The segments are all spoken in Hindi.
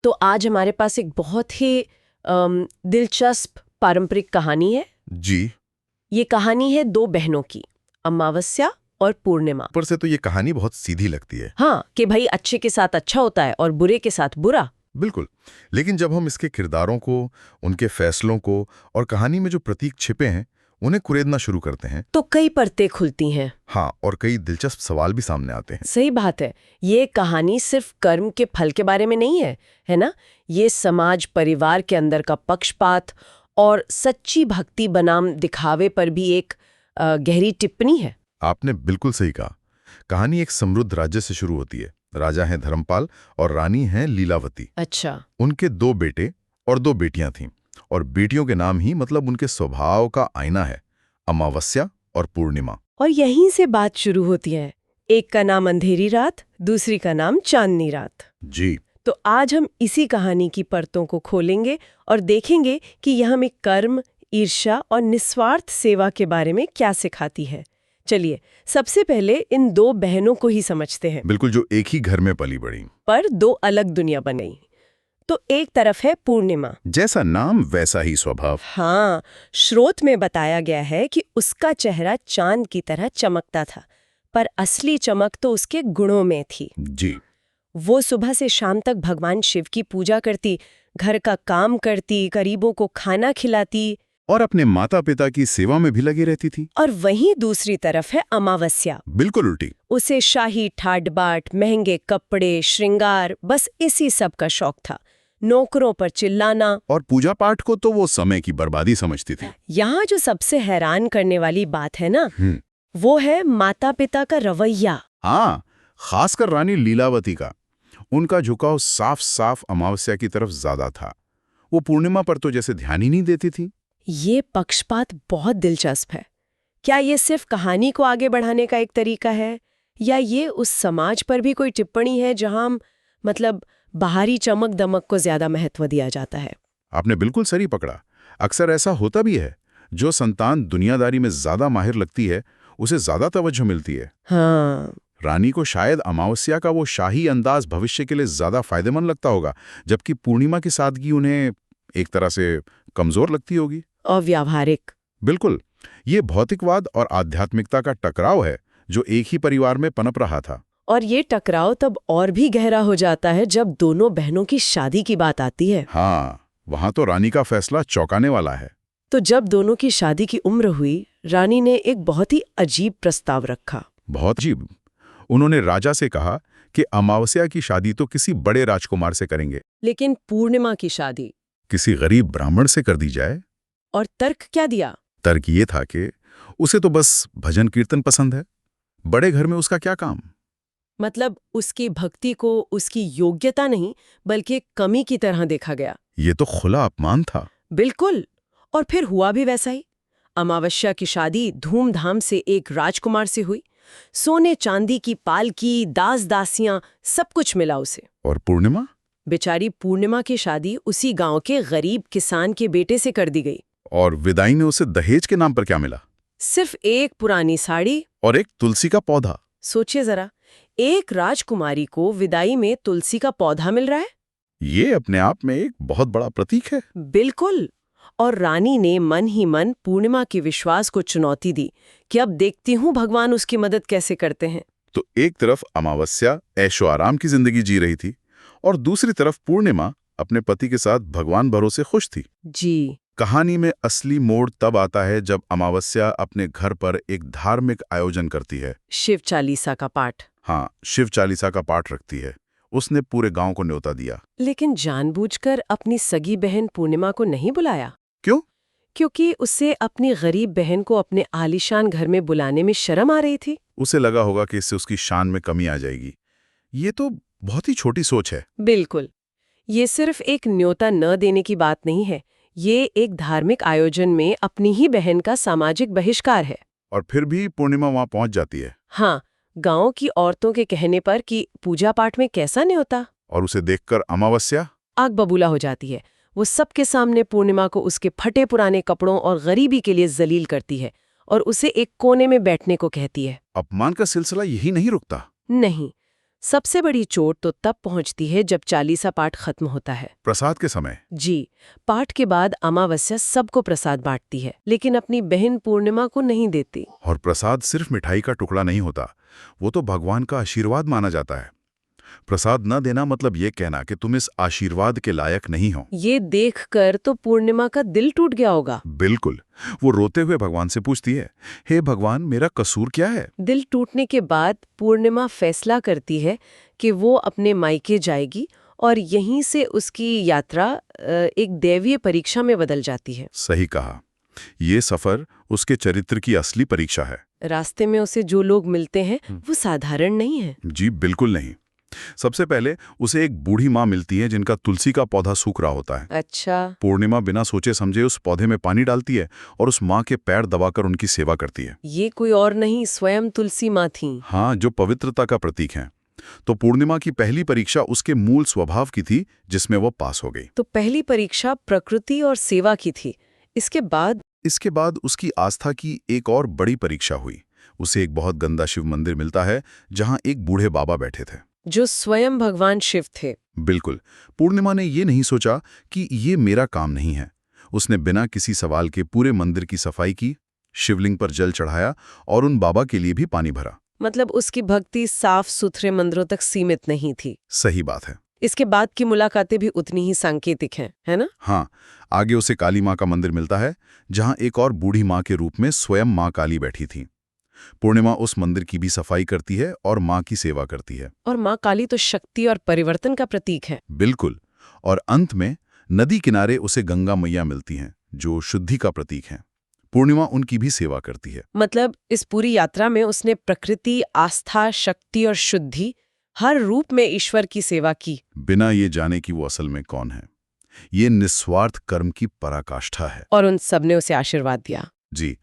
तो आज हमारे पास एक बहुत ही दिलचस्प पारंपरिक कहानी है। जी। ये कहानी है दो बहनों की, अमावस्या और पूर्णिमा। ऊपर से तो ये कहानी बहुत सीधी लगती है। हाँ, कि भाई अच्छे के साथ अच्छा होता है और बुरे के साथ बुरा। बिल्कुल। लेकिन जब हम इसके किरदारों को, उनके फैसलों को और कहानी में जो प्रतीक छिपे हैं उन्हें कुरेदना शुरू करते हैं तो कई परतें खुलती हैं। हाँ, और कई दिलचस्प सवाल भी सामने आते हैं। सही बात है। ये कहानी सिर्फ कर्म के फल के बारे में नहीं है ना? ये समाज परिवार के अंदर का पक्षपात और सच्ची भक्ति बनाम दिखावे पर भी एक गहरी टिप्पणी है। आपने बिल्कुल सही कहा। कहानी एक समृद्ध राज्य से शुरू होती है। राजा हैं धर्मपाल और रानी हैं लीलावती। अच्छा। उनके 2 बेटे और 2 बेटियां थीं, और बेटियों के नाम ही मतलब उनके स्वभाव का आईना है, अमावस्या और पूर्णिमा। और यहीं से बात शुरू होती है। एक का नाम अंधेरी रात, दूसरी का नाम चांदनी रात। जी। तो आज हम इसी कहानी की परतों को खोलेंगे और देखेंगे कि यह हमें कर्म, ईर्ष्या और निस्वार्थ सेवा के बारे में क्या सिखाती है। चलिए, सबसे पहले इन दो बहनों को ही समझते हैं। बिल्कुल, जो एक ही घर में पली बड़ी, पर दो अलग दुनिया बन गई। तो एक तरफ है पूर्णिमा। जैसा नाम वैसा ही स्वभाव। हाँ, स्रोत में बताया गया है कि उसका चेहरा चांद की तरह चमकता था, पर असली चमक तो उसके गुणों में थी। जी। वो सुबह से शाम तक भगवान शिव की पूजा करती, घर का काम करती, गरीबों को खाना खिलाती और अपने माता पिता की सेवा में भी लगी रहती थी। और वहीं दूसरी तरफ है अमावस्या। बिल्कुल उल्टी। उसे शाही ठाट बाट, महंगे कपड़े, श्रृंगार, बस इसी सब का शौक था। नौकरों पर चिल्लाना। और पूजा पाठ को तो वो समय की बर्बादी समझती थी। यहाँ जो सबसे हैरान करने वाली बात है ना, वो है माता पिता का रवैया। हाँ, खासकर रानी लीलावती का। उनका झुकाव साफ साफ अमावस्या की तरफ ज्यादा था। वो पूर्णिमा पर तो जैसे ध्यान ही नहीं देती थी। ये पक्षपात बहुत दिलचस्प है। क्या ये सिर्फ कहानी को आगे बढ़ाने का एक तरीका है, या ये उस समाज पर भी कोई टिप्पणी है जहां मतलब बाहरी चमक दमक को ज्यादा महत्व दिया जाता है? आपने बिल्कुल सही पकड़ा। अक्सर ऐसा होता भी है। जो संतान दुनियादारी में ज्यादा माहिर लगती है, उसे ज्यादा तवज्जो मिलती है। हाँ। रानी को शायद अमावस्या का वो शाही अंदाज भविष्य के लिए ज्यादा फायदेमंद लगता होगा, जबकि पूर्णिमा की सादगी उन्हें एक तरह से कमजोर लगती होगी। और व्यावहारिक। बिल्कुल। ये भौतिकवाद और आध्यात्मिकता का टकराव है जो एक ही परिवार में पनप रहा था। और ये टकराव तब और भी गहरा हो जाता है जब दोनों बहनों की शादी की बात आती है। हाँ, वहां तो रानी का फैसला चौंकाने वाला है। तो जब दोनों की शादी की उम्र हुई, रानी ने एक बहुत ही अजीब प्रस्ताव रखा। बहुत अजीब। उन्होंने राजा से कहा कि अमावस्या की शादी तो किसी बड़े राजकुमार से करेंगे, लेकिन पूर्णिमा की शादी किसी गरीब ब्राह्मण से कर दी जाए। और तर्क क्या दिया? तर्क ये था कि उसे तो बस भजन कीर्तन पसंद है, बड़े घर में उसका क्या काम। मतलब उसकी भक्ति को उसकी योग्यता नहीं बल्कि कमी की तरह देखा गया। ये तो खुला अपमान था। बिल्कुल। और फिर हुआ भी वैसा ही। अमावस्या की शादी धूमधाम से एक राजकुमार से हुई। सोने चांदी की पालकी, दास दासियां, सब कुछ मिला उसे। और पूर्णिमा? बेचारी पूर्णिमा की शादी उसी गांव के गरीब किसान के बेटे से कर दी गई। और विदाई में उसे दहेज के नाम पर क्या मिला? सिर्फ एक पुरानी साड़ी और एक तुलसी का पौधा। सोचिए जरा, एक राजकुमारी को विदाई में तुलसी का पौधा मिल रहा है। ये अपने आप में एक बहुत बड़ा प्रतीक है। बिल्कुल। और रानी ने मन ही मन पूर्णिमा के विश्वास को चुनौती दी कि अब देखती हूँ भगवान उसकी मदद कैसे करते हैं। तो एक तरफ अमावस्या ऐशो आराम की जिंदगी जी रही थी, और दूसरी तरफ पूर्णिमा अपने पति के साथ भगवान भरोसे खुश थी। जी। कहानी में असली मोड़ तब आता है जब अमावस्या अपने घर पर एक धार्मिक आयोजन करती है। शिव चालीसा का पाठ। हाँ, शिव चालीसा का पाठ रखती है। उसने पूरे गांव को न्योता दिया। लेकिन जानबूझकर अपनी सगी बहन पूर्णिमा को नहीं बुलाया। क्यों? क्योंकि उसे अपनी गरीब बहन को अपने आलीशान घर में बुलाने में शर्म आ रही थी। उसे लगा होगा कि इससे उसकी शान में कमी आ जाएगी। ये तो बहुत ही छोटी सोच है। बिल्कुल। ये सिर्फ एक न्योता न देने की बात नहीं है, ये एक धार्मिक आयोजन में अपनी ही बहन का सामाजिक बहिष्कार है। और फिर भी पूर्णिमा वहां पहुंच जाती है। हाँ, गांव की औरतों के कहने पर कि पूजा पाठ में कैसा न्योता। और उसे देखकर अमावस्या आग बबूला हो जाती है। वो सबके सामने पूर्णिमा को उसके फटे पुराने कपड़ों और गरीबी के लिए जलील करती है और उसे एक कोने में बैठने को कहती है। अपमान का सिलसिला यही नहीं रुकता। नहीं, सबसे बड़ी चोट तो तब पहुंचती है जब चालीसा पाठ खत्म होता है। प्रसाद के समय? जी, पाठ के बाद अमावस्या सबको प्रसाद बांटती है, लेकिन अपनी बहन पूर्णिमा को नहीं देती। और प्रसाद सिर्फ मिठाई का टुकड़ा नहीं होता, वो तो भगवान का आशीर्वाद माना जाता है। प्रसाद न देना मतलब ये कहना कि तुम इस आशीर्वाद के लायक नहीं हो। ये देखकर तो पूर्णिमा का दिल टूट गया होगा। बिल्कुल। वो रोते हुए भगवान से पूछती है, हे भगवान, मेरा कसूर क्या है? दिल टूटने के बाद पूर्णिमा फैसला करती है कि वो अपने मायके जाएगी और यहीं से उसकी यात्रा एक दैवीय परीक्षा में बदल जाती है। सही कहा। ये सफर उसके चरित्र की असली परीक्षा है। रास्ते में उसे जो लोग मिलते हैं वो साधारण नहीं है। जी बिल्कुल नहीं। सबसे पहले उसे एक बूढ़ी माँ मिलती है जिनका तुलसी का पौधा सूख रहा होता है। अच्छा। पूर्णिमा बिना सोचे समझे उस पौधे में पानी डालती है और उस माँ के पैर दबाकर उनकी सेवा करती है। ये कोई और नहीं, स्वयं तुलसी माँ थी। हाँ, जो पवित्रता का प्रतीक है। तो पूर्णिमा की पहली परीक्षा उसके मूल स्वभाव की थी, जिसमें वो पास हो गई। तो पहली परीक्षा प्रकृति और सेवा की थी। इसके बाद उसकी आस्था की एक और बड़ी परीक्षा हुई। उसे एक बहुत गंदा शिव मंदिर मिलता है जहां एक बूढ़े बाबा बैठे थे, जो स्वयं भगवान शिव थे। बिल्कुल। पूर्णिमा ने ये नहीं सोचा कि ये मेरा काम नहीं है। उसने बिना किसी सवाल के पूरे मंदिर की सफाई की, शिवलिंग पर जल चढ़ाया और उन बाबा के लिए भी पानी भरा। मतलब उसकी भक्ति साफ सुथरे मंदिरों तक सीमित नहीं थी। सही बात है। इसके बाद की मुलाकातें भी उतनी ही सांकेतिक हैं, है ना? हाँ, आगे उसे काली माँ का मंदिर मिलता है जहां एक और बूढ़ी माँ के रूप में स्वयं माँ काली बैठी थी। पूर्णिमा उस मंदिर की भी सफाई करती है और माँ की सेवा करती है। और माँ काली तो शक्ति और परिवर्तन का प्रतीक है। बिल्कुल। और अंत में नदी किनारे उसे गंगा मैया मिलती हैं, जो शुद्धि का प्रतीक हैं। पूर्णिमा उनकी भी सेवा करती है। मतलब इस पूरी यात्रा में उसने प्रकृति, आस्था, शक्ति और शुद्धि, हर रूप में ईश्वर की सेवा की, बिना ये जाने कि वो असल में कौन है। ये निस्वार्थ कर्म की पराकाष्ठा है। और उन सब ने उसे आशीर्वाद दिया। जी,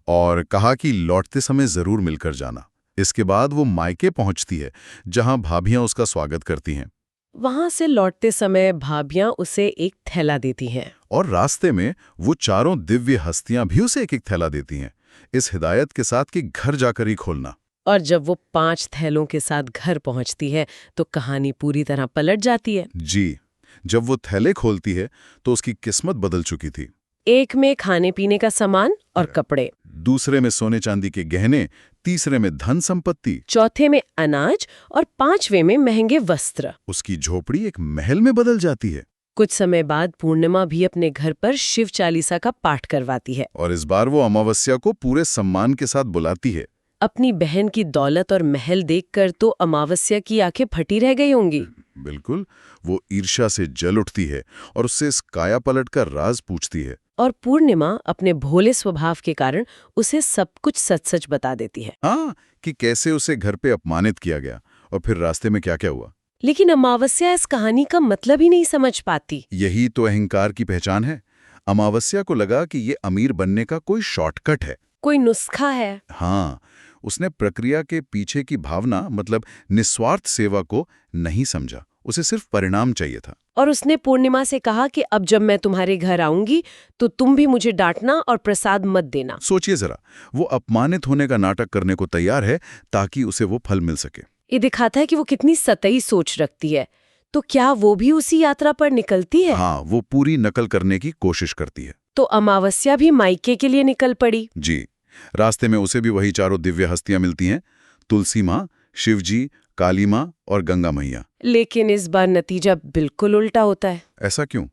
और कहा कि लौटते समय जरूर मिलकर जाना। इसके बाद वो मायके पहुंचती है, जहां भाभियां उसका स्वागत करती हैं। वहां से लौटते समय भाभियां उसे एक थैला देती हैं। और रास्ते में वो चारों दिव्य हस्तियां भी उसे एक थैला देती हैं, इस हिदायत के साथ कि घर जाकर ही खोलना। और जब वो 5 थैलों के साथ घर पहुंचती है तो कहानी पूरी तरह पलट जाती है। जी, जब वो थैले खोलती है तो उसकी किस्मत बदल चुकी थी। एक में खाने पीने का सामान और कपड़े, दूसरे में सोने चांदी के गहने, तीसरे में धन संपत्ति, चौथे में अनाज और 5वें में महंगे वस्त्र। उसकी झोपड़ी एक महल में बदल जाती है। कुछ समय बाद पूर्णिमा भी अपने घर पर शिव चालीसा का पाठ करवाती है। और इस बार वो अमावस्या को पूरे सम्मान के साथ बुलाती है। अपनी बहन की दौलत और महल देखकर तो अमावस्या की आंखें फटी रह गई होंगी। बिल्कुल। वो ईर्ष्या से जल उठती है और उससे इस काया पलट का राज पूछती है। और पूर्णिमा अपने भोले स्वभाव के कारण उसे सब कुछ सच-सच बता देती है। हाँ, कि कैसे उसे घर पे अपमानित किया गया और फिर रास्ते में क्या-क्या हुआ। लेकिन अमावस्या इस कहानी का मतलब ही नहीं समझ पाती। यही तो अहंकार की पहचान है। अमावस्या को लगा कि ये अमीर बनने का कोई शॉर्टकट है। कोई नुस्खा है। हाँ, उसने प्रक्रिया के पीछे की भावना, मतलब निस्वार्थ सेवा को नहीं समझा। उसे सिर्फ परिणाम चाहिए था। और उसने पूर्णिमा से कहा कि अब जब मैं तुम्हारे घर आऊंगी तो तुम भी मुझे डांटना और प्रसाद मत देना। सोचिए जरा, वो अपमानित होने का नाटक करने को तैयार है ताकि उसे वो फल मिल सके। ये दिखाता है कि वो कितनी सतही सोच रखती है। तो क्या वो भी उसी यात्रा पर निकलती है? हाँ, वो पूरी नकल करने की कोशिश करती है। तो अमावस्या भी मायके के लिए निकल पड़ी। जी, रास्ते में उसे भी वही चारों दिव्य हस्तियां मिलती हैं, तुलसी माँ, शिवजी, काली माँ और गंगा मैया। लेकिन इस बार नतीजा बिल्कुल उल्टा होता है। ऐसा क्यों?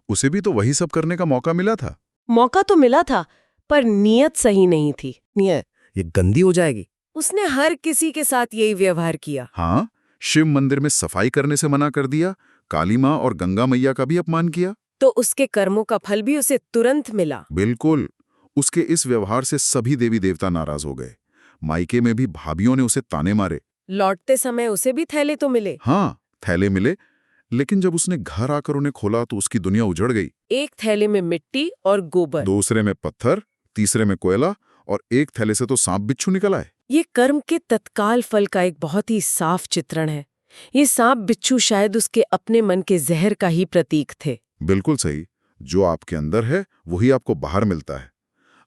उसे भी तो वही सब करने का मौका मिला था। मौका तो मिला था, पर नीयत सही नहीं थी। नियत ये गंदी हो जाएगी। उसने हर किसी के साथ यही व्यवहार किया। हाँ, शिव मंदिर में सफाई करने से मना कर दिया, काली माँ और गंगा मैया का भी अपमान किया। तो उसके कर्मों का फल भी उसे तुरंत मिला। बिल्कुल। उसके इस व्यवहार से सभी देवी देवता नाराज हो गए। मायके में भी भाभियों ने उसे ताने मारे। लौटते समय उसे भी थैले तो मिले। हाँ, थैले मिले, लेकिन जब उसने घर आकर उन्हें खोला तो उसकी दुनिया उजड़ गई। एक थैले में मिट्टी और गोबर, दूसरे में पत्थर, तीसरे में कोयला और एक थैले से तो सांप बिच्छू निकल आए। ये कर्म के तत्काल फल का एक बहुत ही साफ चित्रण है। ये सांप बिच्छू शायद उसके अपने मन के जहर का ही प्रतीक थे। बिल्कुल सही। जो आपके अंदर है वही आपको बाहर मिलता है।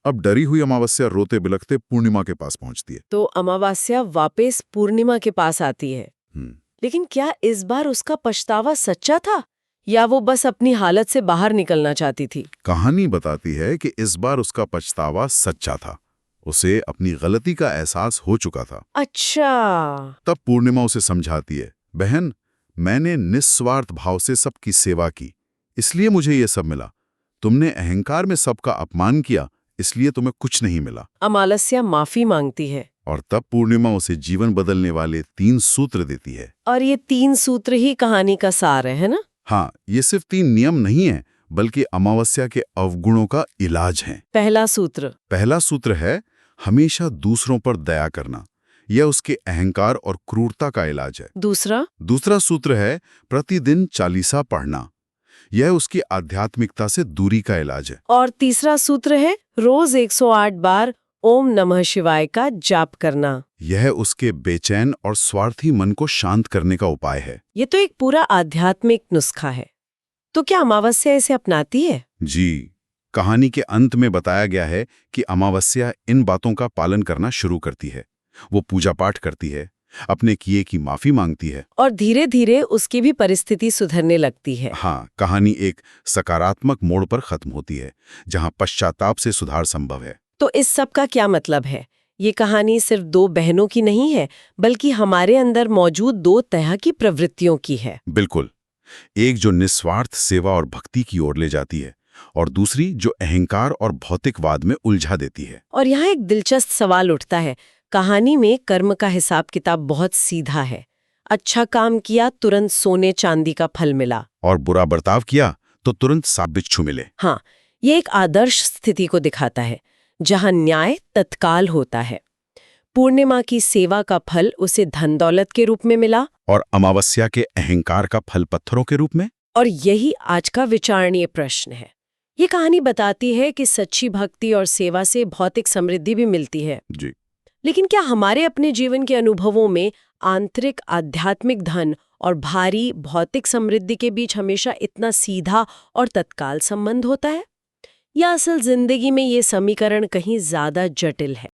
अब डरी हुई अमावस्या रोते बिलखते पूर्णिमा के पास पहुंचती है। तो अमावस्या वापस पूर्णिमा के पास आती है। लेकिन क्या इस बार उसका पछतावा सच्चा था या वो बस अपनी हालत से बाहर निकलना चाहती थी? कहानी बताती है कि इस बार उसका पछतावा सच्चा था। उसे अपनी गलती का एहसास हो चुका था। अच्छा। तब पूर्णिमा उसे समझाती है, बहन, मैंने निस्वार्थ भाव से सबकी सेवा की, इसलिए मुझे ये सब मिला। तुमने अहंकार में सबका अपमान किया, इसलिए तुम्हें कुछ नहीं मिला। अमालस्या माफी मांगती है और तब पूर्णिमा उसे जीवन बदलने वाले 3 सूत्र देती है। और ये 3 सूत्र ही कहानी का सार है ना? हाँ, ये सिर्फ 3 नियम नहीं है, बल्कि अमावस्या के अवगुणों का इलाज है। पहला सूत्र है हमेशा दूसरों पर दया करना। यह उसके अहंकार और क्रूरता का इलाज है। दूसरा सूत्र है प्रतिदिन चालीसा पढ़ना। यह उसकी आध्यात्मिकता से दूरी का इलाज है। और तीसरा सूत्र है रोज 108 बार ओम नमः शिवाय का जाप करना। यह उसके बेचैन और स्वार्थी मन को शांत करने का उपाय है। ये तो एक पूरा आध्यात्मिक नुस्खा है। तो क्या अमावस्या इसे अपनाती है? जी, कहानी के अंत में बताया गया है कि अमावस्या इन बातों का पालन करना शुरू करती है। वो पूजा पाठ करती है, अपने किए की माफी मांगती है और धीरे धीरे उसकी भी परिस्थिति सुधरने लगती है। हाँ, कहानी एक सकारात्मक मोड़ पर खत्म होती है, जहाँ पश्चाताप से सुधार संभव है। तो इस सब का क्या मतलब है? ये कहानी सिर्फ 2 बहनों की नहीं है, बल्कि हमारे अंदर मौजूद 2 तरह की प्रवृत्तियों की है। बिल्कुल, एक जो निस्वार्थ सेवा और भक्ति की ओर ले जाती है, और दूसरी जो अहंकार और भौतिकवाद में उलझा देती है। और यहाँ एक दिलचस्प सवाल उठता है। कहानी में कर्म का हिसाब किताब बहुत सीधा है। अच्छा काम किया, तुरंत सोने चांदी का फल मिला, और बुरा बर्ताव किया तो तुरंत सांप बिच्छू मिले। हाँ, ये एक आदर्श स्थिति को दिखाता है, जहाँ न्याय तत्काल होता है। पूर्णिमा की सेवा का फल उसे धन दौलत के रूप में मिला, और अमावस्या के अहंकार का फल पत्थरों के रूप में। और यही आज का विचारणीय प्रश्न है। ये कहानी बताती है कि सच्ची भक्ति और सेवा से भौतिक समृद्धि भी मिलती है जी। लेकिन क्या हमारे अपने जीवन के अनुभवों में आंतरिक आध्यात्मिक धन और भारी भौतिक समृद्धि के बीच हमेशा इतना सीधा और तत्काल संबंध होता है? या असल जिंदगी में ये समीकरण कहीं ज्यादा जटिल है?